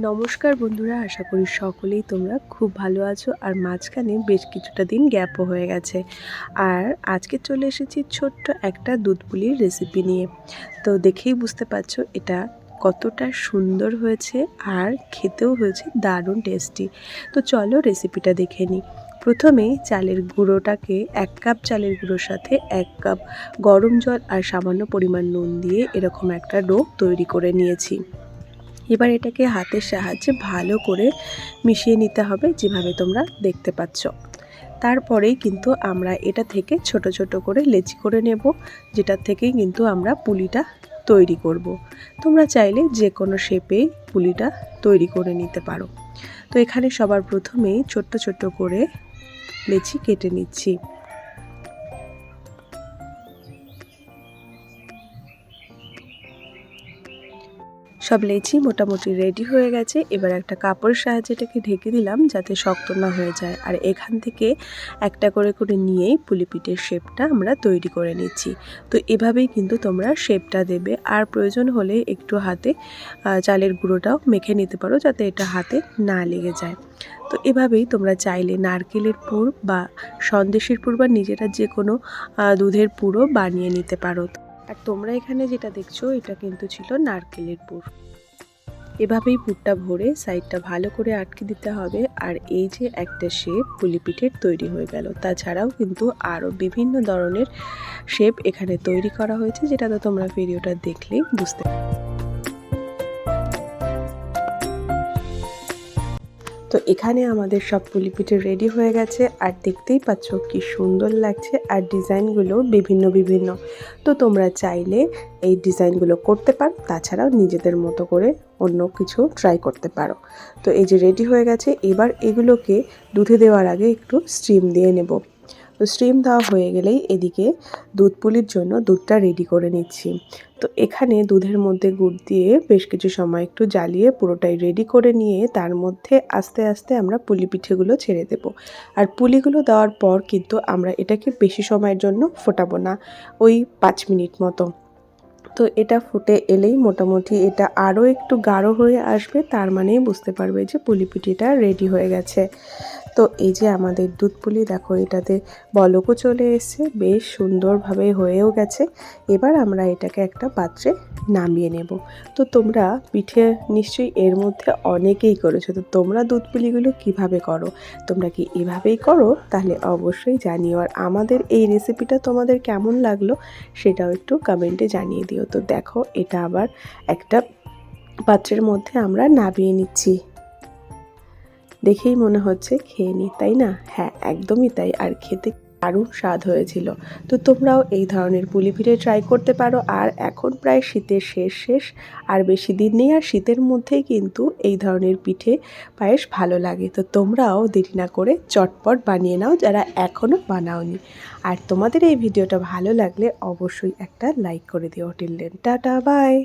নমস্কার বন্ধুরা, আশা করি সকলেই তোমরা খুব ভালো আছো। আর মাঝখানে বেশ কিছুটা দিন গ্যাপও হয়ে গেছে। আর আজকে চলে এসেছি ছোট্ট একটা দুধ পুলির রেসিপি নিয়ে। তো দেখেই বুঝতে পারছো এটা কতটা সুন্দর হয়েছে আর খেতেও হয়েছে দারুণ টেস্টি। তো চলো রেসিপিটা দেখে নিই। প্রথমেই চালের গুঁড়োটাকে 1 কাপ চালের গুঁড়োর সাথে 1 কাপ গরম জল আর সামান্য পরিমাণ নুন দিয়ে এরকম একটা ডো তৈরি করে নিয়েছি। এবার এটাকে হাতের সাহায্যে ভালো করে মিশিয়ে নিতে হবে, যেভাবে তোমরা দেখতে পাচ্ছ। তারপরেই কিন্তু আমরা এটা থেকে ছোট ছোট করে লেচি করে নেব, যেটা থেকেই কিন্তু আমরা পুলিটা তৈরি করব। তোমরা চাইলে যে কোনো শেপেই পুলিটা তৈরি করে নিতে পারো। তো এখানে সবার প্রথমেই ছোট্ট ছোট্ট করে লেচি কেটে নিচ্ছি। সব লেচি মোটামুটি রেডি হয়ে গেছে। এবার একটা কাপড়ের সাহায্যে এটাকে ঢেকে দিলাম, যাতে শক্ত না হয়ে যায়। আর এখান থেকে একটা করে করে নিয়েই পুলি পিঠের শেপটা আমরা তৈরি করে নিচ্ছি। তো এভাবেই কিন্তু তোমরা শেপটা দেবে। আর প্রয়োজন হলে একটু হাতে চালের গুঁড়োটাও মেখে নিতে পারো, যাতে এটা হাতে না লেগে যায়। তো এভাবেই তোমরা চাইলে নারকেলের পুর বা সন্দেশের পুর বা নিজেরা যে কোনো দুধের পুরও বানিয়ে নিতে পারো। আর তোমরা এখানে যেটা দেখছো এটা কিন্তু ছিল নারকেলের পুর। এভাবেই পুরটা ভরে সাইডটা ভালো করে আটকে দিতে হবে। আর এই যে একটা শেপ পুলি পিঠের তৈরি হয়ে গেল। তাছাড়াও কিন্তু আরও বিভিন্ন ধরনের শেপ এখানে তৈরি করা হয়েছে, যেটা তো তোমরা ভিডিওটা দেখলেই বুঝতে পারবে। তো এখানে আমাদের সব পুলি পিঠে রেডি হয়ে গেছে। আর দেখতেই পাচ্ছ কি সুন্দর লাগছে। আর ডিজাইনগুলো বিভিন্ন। তো তোমরা চাইলে এই ডিজাইনগুলো করতে পারো, তাছাড়াও নিজেদের মতো করে অন্য কিছু ট্রাই করতে পারো। তো এই যে রেডি হয়ে গেছে। এবার এগুলোকে দুধে দেওয়ার আগে একটু স্টিম দিয়ে নেব। তো স্টিম দেওয়া হয়ে গেলেই এদিকে দুধ পুলির জন্য দুধটা রেডি করে নিচ্ছি। তো এখানে দুধের মধ্যে গুড় দিয়ে বেশ কিছু সময় একটু জ্বালিয়ে পুরোটাই রেডি করে নিয়ে তার মধ্যে আস্তে আস্তে আমরা পুলি পিঠেগুলো ছেড়ে দেব। আর পুলিগুলো দেওয়ার পর কিন্তু আমরা এটাকে বেশি সময়ের জন্য ফোটাবো না, ওই 5 মিনিট মতো। তো এটা ফুটে এলেই মোটামুটি এটা আরও একটু গাঢ় হয়ে আসবে, তার মানেই বুঝতে পারবে যে পুলি পিঠেটা রেডি হয়ে গেছে। তো এই যে আমাদের দুধ পুলি দেখো, এটাতে বলকও চলে এসছে, বেশ সুন্দরভাবে হয়েও গেছে। এবার আমরা এটাকে একটা পাত্রে নামিয়ে নেব। তো তোমরা পিঠে নিশ্চয়ই এর মধ্যে অনেকেই করেছো। তো তোমরা দুধ পুলিগুলো কীভাবে করো? তোমরা কি এভাবেই করো? তাহলে অবশ্যই জানিও। আর আমাদের এই রেসিপিটা তোমাদের কেমন লাগলো সেটাও একটু কমেন্টে জানিয়ে দিও। তো দেখো, এটা আবার একটা পাত্রের মধ্যে আমরা নামিয়ে নিচ্ছি। দেখেই মনে হচ্ছে খেয়ে নিই, তাই না? হ্যাঁ, একদমই তাই। আর খেতে দারুণ স্বাদ হয়েছিল। তো তোমরাও এই ধরনের পুলি পিঠে ট্রাই করতে পারো। আর এখন প্রায় শীতের শেষ, আর বেশি দিন নেই। আর শীতের মধ্যেই কিন্তু এই ধরনের পিঠে পায়েস ভালো লাগে। তো তোমরাও দেরি না করে চটপট বানিয়ে নাও, যারা এখনও বানাওনি। আর তোমাদের এই ভিডিওটা ভালো লাগলে অবশ্যই একটা লাইক করে দিও। Till then, tata, by.